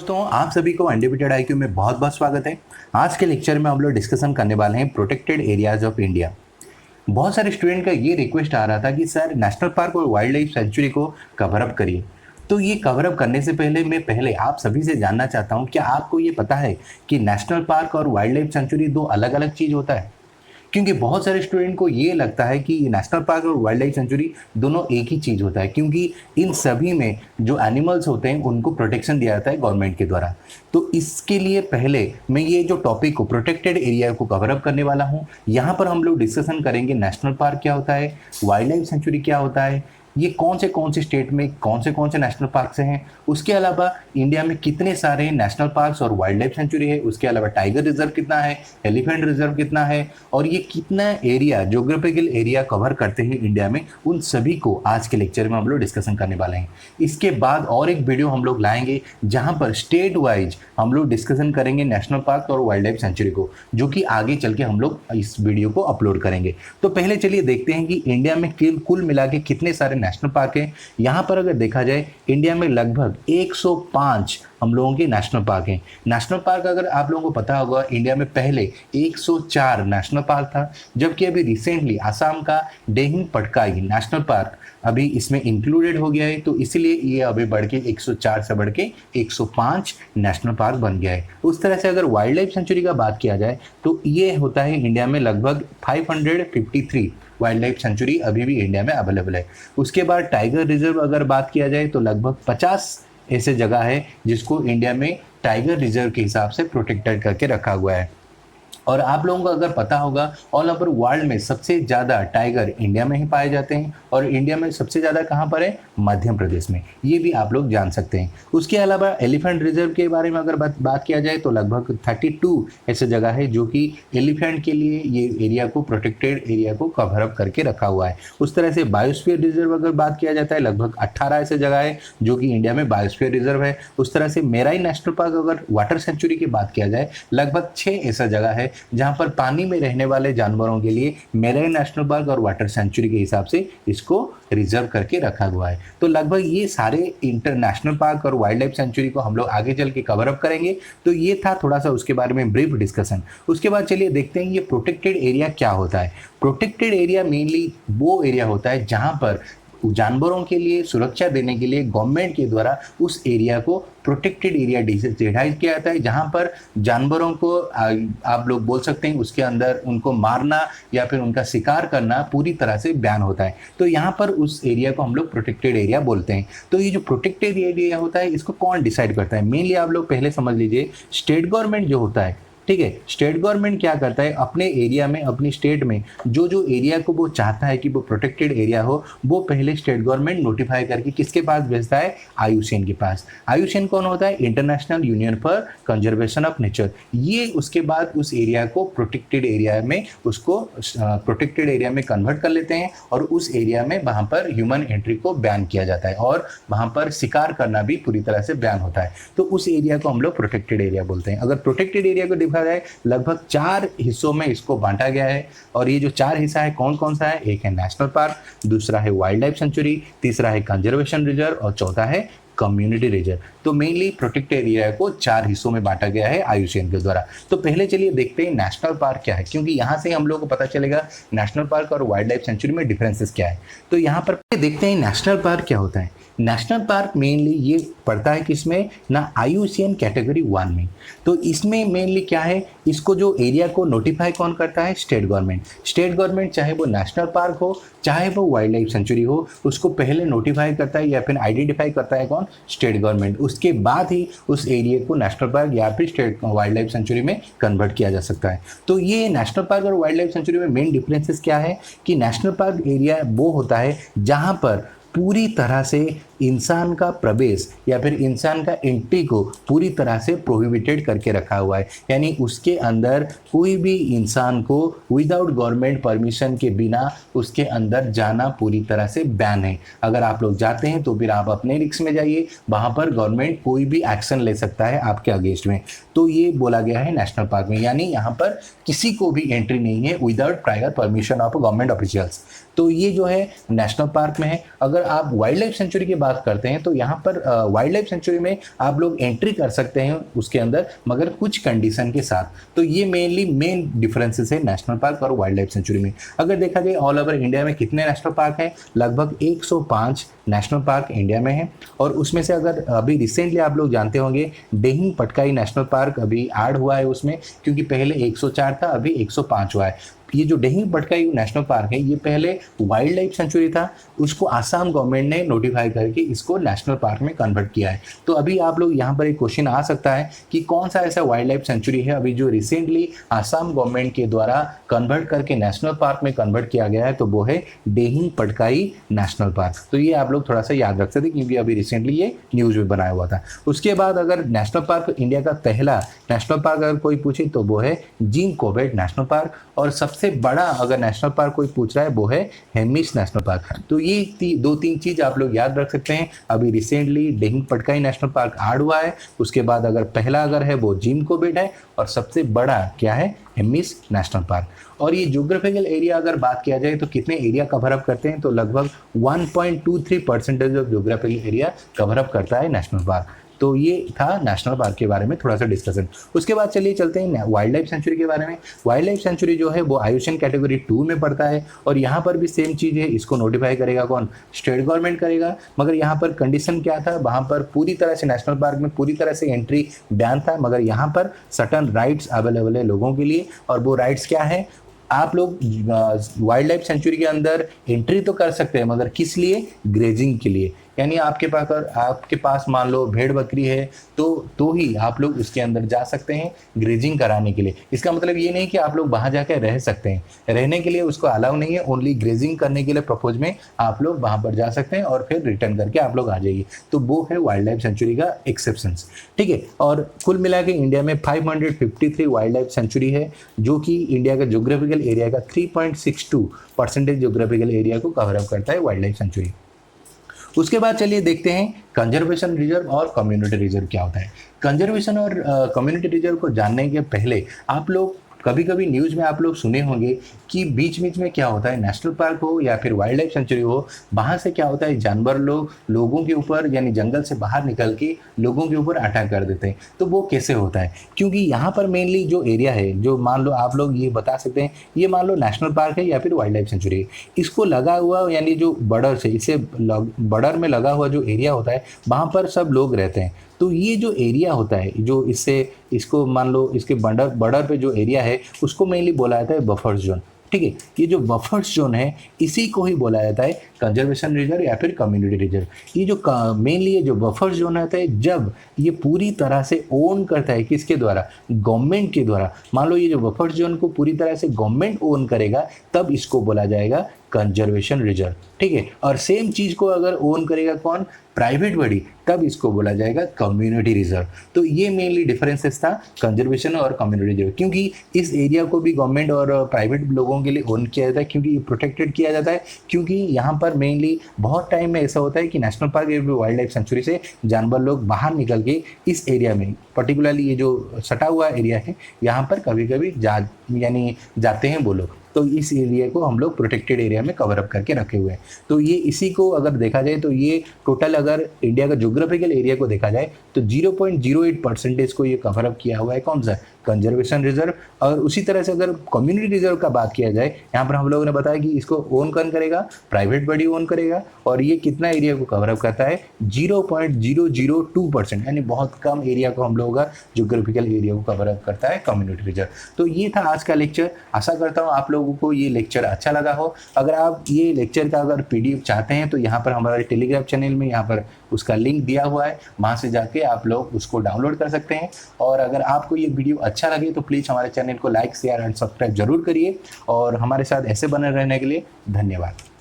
दोस्तों, आप सभी को अनलिमिटेड आईक्यू में बहुत बहुत स्वागत है। आज के लेक्चर में हम लोग डिस्कशन करने वाले हैं प्रोटेक्टेड एरियाज ऑफ इंडिया। बहुत सारे स्टूडेंट का ये रिक्वेस्ट आ रहा था कि सर नेशनल पार्क और वाइल्ड लाइफ सेंचुरी को कवर अप करिए। तो ये कवर अप करने से पहले मैं आप सभी से जानना चाहता हूँ, क्या आपको ये पता है कि नेशनल पार्क और वाइल्ड लाइफ सेंचुरी दो अलग अलग चीज़ होता है? क्योंकि बहुत सारे स्टूडेंट को ये लगता है कि नेशनल पार्क और वाइल्ड लाइफ सेंचुरी दोनों एक ही चीज़ होता है, क्योंकि इन सभी में जो एनिमल्स होते हैं उनको प्रोटेक्शन दिया जाता है गवर्नमेंट के द्वारा। तो इसके लिए पहले मैं ये जो टॉपिक को प्रोटेक्टेड एरिया को कवर अप करने वाला हूँ। यहाँ पर हम लोग डिस्कशन करेंगे नेशनल पार्क क्या होता है, वाइल्ड लाइफ सेंचुरी क्या होता है, ये कौन से स्टेट में कौन से नेशनल पार्क से हैं, उसके अलावा इंडिया में कितने सारे नेशनल पार्क्स और वाइल्ड लाइफ सेंचुरी है, उसके अलावा टाइगर रिजर्व कितना है, एलिफेंट रिजर्व कितना है, और ये कितना एरिया ज्योग्राफिकल एरिया कवर करते हैं इंडिया में, उन सभी को आज के लेक्चर में हम लोग डिस्कशन करने वाले हैं। इसके बाद और एक वीडियो हम लोग लाएंगे जहां पर स्टेट वाइज हम लोग डिस्कशन करेंगे नेशनल पार्क और वाइल्ड लाइफ सेंचुरी को, जो कि आगे चल के हम लोग इस वीडियो को अपलोड करेंगे। तो पहले चलिए देखते हैं कि इंडिया में कुल मिला के कितने सारे नेशनल पार्क है। यहाँ पर अगर देखा जाए इंडिया में लगभग 105 हम लोगों के नेशनल पार्क हैं। नेशनल पार्क अगर आप लोगों को पता होगा, इंडिया में पहले 104 नेशनल पार्क था, जबकि अभी रिसेंटली आसाम का डेहिंग पटकाई नेशनल पार्क अभी इसमें इंक्लूडेड हो गया है। तो इसीलिए ये अभी बढ़ के 104 से बढ़ के 105 नेशनल पार्क बन गया है। उस तरह से अगर वाइल्ड लाइफ सेंचुरी का बात किया जाए तो ये होता है इंडिया में लगभग 553 वाइल्ड लाइफ सेंचुरी अभी भी इंडिया में अवेलेबल है। उसके बाद टाइगर रिजर्व अगर बात किया जाए तो लगभग 50 ऐसे जगह है जिसको इंडिया में टाइगर रिजर्व के हिसाब से प्रोटेक्टेड करके रखा हुआ है। और आप लोगों को अगर पता होगा, ऑल ओवर वर्ल्ड में सबसे ज़्यादा टाइगर इंडिया में ही पाए जाते हैं, और इंडिया में सबसे ज़्यादा कहाँ पर है? मध्य प्रदेश में। ये भी आप लोग जान सकते हैं। उसके अलावा एलिफेंट रिजर्व के बारे में अगर बात किया जाए तो लगभग 32 ऐसे जगह है जो कि एलिफेंट के लिए ये एरिया को प्रोटेक्टेड एरिया को कवर अप करके रखा हुआ है। उस तरह से बायोस्फीयर रिजर्व अगर बात किया जाता है, लगभग 18 ऐसे जगह है जो कि इंडिया में बायोस्फीयर रिजर्व है। उस तरह से मेराइन नेशनल पार्क अगर वाटर सेंचुरी की बात किया जाए, लगभग 6 ऐसा जगह है जहां पर पानी में रहने वाले जानवरों के लिए मेराइन नेशनल पार्क और वाटर सेंचुरी के हिसाब से इसको रिजर्व करके रखा हुआ है। तो लगभग ये सारे इंटरनेशनल पार्क और वाइल्ड लाइफ सेंचुरी को हम लोग आगे चल के कवर अप करेंगे। तो ये था थोड़ा सा उसके बारे में ब्रीफ डिस्कशन। उसके बाद चलिए देखते हैं ये प्रोटेक्टेड एरिया क्या होता है। प्रोटेक्टेड एरिया मेनली वो एरिया होता है जहां पर जानवरों के लिए सुरक्षा देने के लिए गवर्नमेंट के द्वारा उस एरिया को प्रोटेक्टेड एरिया डिसाइड किया जाता है, जहां पर जानवरों को आप लोग बोल सकते हैं उसके अंदर उनको मारना या फिर उनका शिकार करना पूरी तरह से बैन होता है। तो यहाँ पर उस एरिया को हम लोग प्रोटेक्टेड एरिया बोलते हैं। तो ये जो प्रोटेक्टेड एरिया होता है इसको कौन डिसाइड करता है? मेनली आप लोग पहले समझ लीजिए, स्टेट गवर्नमेंट जो होता है, ठीक है। स्टेट गवर्नमेंट क्या करता है, अपने एरिया में अपनी स्टेट में जो एरिया को वो चाहता है कि वो प्रोटेक्टेड एरिया हो, वो पहले स्टेट गवर्नमेंट नोटिफाई करके किसके पास भेजता है? आईयूसीएन के पास। आईयूसीएन कौन होता है? International union for conservation of nature. ये उसके बाद उस एरिया को प्रोटेक्टेड एरिया में उसको प्रोटेक्टेड एरिया में कन्वर्ट कर लेते हैं, और उस एरिया में वहाँ पर ह्यूमन एंट्री को बैन किया जाता है, और वहाँ पर शिकार करना भी पूरी तरह से बैन होता है। तो उस एरिया को हम लोग प्रोटेक्टेड एरिया बोलते हैं। अगर प्रोटेक्टेड एरिया को देखा जाए, लगभग 4 हिस्सों में इसको बांटा गया है, और ये जो 4 हिस्सा है कौन कौन सा है? एक है नेशनल पार्क, दूसरा है वाइल्ड लाइफ सेंचुरी, तीसरा है कंजर्वेशन रिजर्व, और चौथा है कम्युनिटी रिजर्व। तो मेनली प्रोटेक्टेड एरिया को 4 हिस्सों में बांटा गया है आईयूसीएन के द्वारा। तो पहले चलिए देखते हैं नेशनल पार्क क्या है, क्योंकि यहाँ से हम लोग को पता चलेगा नेशनल पार्क और वाइल्ड लाइफ सेंचुरी में डिफरेंसेस क्या है। तो यहाँ पर देखते हैं नेशनल पार्क क्या होता है। नेशनल पार्क मेनली ये पड़ता है किसमें ना, आईयूसीएन कैटेगरी 1 में। तो इसमें मेनली क्या है, इसको जो एरिया को नोटिफाई कौन करता है? State government. स्टेट गवर्नमेंट चाहे वो नेशनल पार्क हो चाहे वो वाइल्ड लाइफ सेंचुरी हो, उसको पहले नोटिफाई करता है या फिर आइडेंटिफाई करता है कौन? State government. उसके बाद ही उस एरिया को नेशनल पार्क या फिर स्टेट वाइल्ड लाइफ सेंचुरी में कन्वर्ट किया जा सकता है। तो ये नेशनल पार्क और वाइल्ड लाइफ सेंचुरी में मेन डिफरेंसेस क्या है कि नेशनल पार्क एरिया वो होता है जहाँ पर पूरी तरह से इंसान का प्रवेश या फिर इंसान का एंट्री को पूरी तरह से प्रोहिबिटेड करके रखा हुआ है। यानी उसके अंदर कोई भी इंसान को विदाउट गवर्नमेंट परमिशन के बिना उसके अंदर जाना पूरी तरह से बैन है। अगर आप लोग जाते हैं तो फिर आप अपने रिस्क में जाइए, वहाँ पर गवर्नमेंट कोई भी एक्शन ले सकता है आपके अगेंस्ट में। तो ये बोला गया है नेशनल पार्क में, यानी यहाँ पर किसी को भी एंट्री नहीं है without prior permission of government officials. तो ये जो है नेशनल पार्क में है। अगर अगर आप वाइल्ड लाइफ सेंचुरी की बात करते हैं तो यहाँ पर वाइल्ड लाइफ सेंचुरी में आप लोग एंट्री कर सकते हैं उसके अंदर, मगर कुछ कंडीशन के साथ। तो ये मेन डिफरेंसेस है नेशनल पार्क और वाइल्ड लाइफ सेंचुरी में। अगर देखा जाए ऑल ओवर इंडिया में कितने नेशनल पार्क हैं, लगभग 105 नेशनल पार्क इंडिया में हैं। और उसमें से अगर अभी रिसेंटली आप लोग जानते होंगे डेहिंग पटकाई नेशनल पार्क अभी ऐड हुआ है उसमें, क्योंकि पहले 104 था, अभी 105 हुआ है। ये जो डेहिंग पटकाई नेशनल पार्क है ये पहले वाइल्ड लाइफ सेंचुरी था, उसको आसाम गवर्नमेंट ने नोटिफाई करके इसको नेशनल पार्क में कन्वर्ट किया है। तो अभी आप लोग यहाँ पर एक क्वेश्चन आ सकता है कि कौन सा ऐसा वाइल्ड लाइफ सेंचुरी है अभी जो रिसेंटली आसाम गवर्नमेंट के द्वारा कन्वर्ट करके नेशनल पार्क में कन्वर्ट किया गया है, तो वो है डेहिंग पटकाई नेशनल पार्क। तो ये आप लोग थोड़ा सा याद रख सकते हैं क्योंकि अभी रिसेंटली ये न्यूज़ में बनाया हुआ था। उसके बाद अगर नेशनल पार्क इंडिया का पहला नेशनल पार्क अगर कोई पूछे तो वो है जिम कॉर्बेट नेशनल पार्क, और सबसे बड़ा अगर नेशनल पार्क कोई पूछ रहा है वो है हेमिस नेशनल पार्क। तो ये दो तीन चीज आप लोग याद रख सकते हैं। अभी recently Dehing Patkai national park add हुआ है, उसके बाद अगर पहला अगर है वो जिम कॉर्बेट है, और सबसे बड़ा क्या है, हेमिस नेशनल पार्क। और ये ज्योग्राफिकल एरिया अगर बात किया जाए तो कितने एरिया कवर अप करते हैं, तो लगभग 1.23% of geographical area cover up करता है नेशनल पार्क। तो ये था नेशनल पार्क के बारे में थोड़ा सा डिस्कशन। उसके बाद चलिए चलते हैं वाइल्ड लाइफ सेंचुरी के बारे में। वाइल्ड लाइफ सेंचुरी जो है वो आयुष्मान कैटेगरी 2 में पड़ता है, और यहाँ पर भी सेम चीज़ है, इसको नोटिफाई करेगा कौन, स्टेट गवर्नमेंट करेगा। मगर यहाँ पर कंडीशन क्या था, वहाँ पर पूरी तरह से नेशनल पार्क में पूरी तरह से एंट्री बैन था, मगर यहाँ पर सर्टन राइट्स अवेलेबल है लोगों के लिए। और वो राइट्स क्या है, आप लोग वाइल्ड लाइफ सेंचुरी के अंदर एंट्री तो कर सकते हैं, मगर किस लिए, ग्रेजिंग के लिए। यानी आपके पास मान लो भेड़ बकरी है तो ही आप लोग उसके अंदर जा सकते हैं ग्रेजिंग कराने के लिए। इसका मतलब ये नहीं कि आप लोग वहाँ जाकर रह सकते हैं, रहने के लिए उसको अलाउ नहीं है, ओनली ग्रेजिंग करने के लिए प्रपोज में आप लोग वहाँ पर जा सकते हैं और फिर रिटर्न करके आप लोग आ जाइए। तो वो है वाइल्ड लाइफ सेंचुरी का एक्सेप्शंस, ठीक है। और कुल मिला के इंडिया में 553 वाइल्ड लाइफ सेंचुरी है, जो कि इंडिया का ज्योग्राफिकल एरिया का 3.62% ज्योग्राफिकल एरिया को कवर अप करता है वाइल्ड लाइफ सेंचुरी। उसके बाद चलिए देखते हैं कंजर्वेशन रिजर्व और कम्युनिटी रिजर्व क्या होता है। कंजर्वेशन और कम्युनिटी रिजर्व को जानने के पहले आप लोग कभी कभी न्यूज़ में आप लोग सुने होंगे कि बीच बीच में क्या होता है, नेशनल पार्क हो या फिर वाइल्ड लाइफ सेंचुरी हो, वहाँ से क्या होता है, जानवर लोगों के ऊपर यानी जंगल से बाहर निकल के लोगों के ऊपर अटैक कर देते हैं। तो वो कैसे होता है, क्योंकि यहाँ पर मेनली जो एरिया है, जो मान लो आप लोग ये बता सकते हैं, ये मान लो नेशनल पार्क है या फिर वाइल्ड लाइफ सेंचुरी है, इसको लगा हुआ यानी जो बॉर्डर से इससे बॉर्डर में लगा हुआ जो एरिया होता है वहाँ पर सब लोग रहते हैं। तो ये जो एरिया होता है, जो इसको मान लो इसके बॉर्डर पे जो एरिया है उसको मेनली बोला जाता है बफर जोन, ठीक है। ये जो बफर्स जोन है इसी को ही बोला जाता है कंजर्वेशन रिजर्व या फिर कम्युनिटी रिजर्व। ये जो मेनली ये जो बफर जोन रहता है, जब ये पूरी तरह से ओन करता है, किसके द्वारा, गवर्नमेंट के द्वारा। मान लो ये जो बफर जोन को पूरी तरह से गवर्नमेंट ओन करेगा तब इसको बोला जाएगा कंजर्वेशन रिजर्व, ठीक है। और सेम चीज़ को अगर ओन करेगा कौन, प्राइवेट बॉडी, तब इसको बोला जाएगा कम्युनिटी रिजर्व। तो ये मेनली डिफरेंसेस था कंजर्वेशन और कम्युनिटी रिजर्व, क्योंकि इस एरिया को भी गवर्नमेंट और प्राइवेट लोगों के लिए ओन किया जाता है, क्योंकि प्रोटेक्टेड किया जाता है। क्योंकि यहाँ पर मेनली बहुत टाइम में ऐसा होता है कि नेशनल पार्क या वाइल्ड लाइफ सेंचुरी से जानवर लोग बाहर निकल के इस एरिया में, पर्टिकुलरली ये जो सटा हुआ एरिया है, यहाँ पर कभी कभी जाते हैं वो लोग। तो इस एरिया को हम लोग प्रोटेक्टेड एरिया में कवर अप करके रखे हुए हैं। तो ये इसी को अगर देखा जाए तो ये टोटल अगर इंडिया का ज्योग्राफिकल एरिया को देखा जाए तो 0.08% को ये कवर अप किया हुआ है, कौन सा, कंजर्वेशन रिजर्व। और उसी तरह से अगर कम्युनिटी रिजर्व का बात किया जाए, यहाँ पर हम लोगों ने बताया कि इसको ओन कौन करेगा, प्राइवेट बॉडी ओन करेगा, और ये कितना एरिया को कवर अप करता है, 0.002%, यानी बहुत कम एरिया को हम लोगों का ज्योग्राफिकल एरिया को कवर अप करता है कम्युनिटी रिजर्व। तो ये था आज का लेक्चर। आशा करता हूँ आप लोगों को ये लेक्चर अच्छा लगा हो। अगर आप ये लेक्चर का अगर PDF चाहते हैं तो यहाँ पर हमारे टेलीग्राम चैनल में यहाँ पर उसका लिंक दिया हुआ है, वहाँ से जाके आप लोग उसको डाउनलोड कर सकते हैं। और अगर आपको ये वीडियो अच्छा लगे तो प्लीज़ हमारे चैनल को लाइक, शेयर एंड सब्सक्राइब जरूर करिए। और हमारे साथ ऐसे बने रहने के लिए धन्यवाद।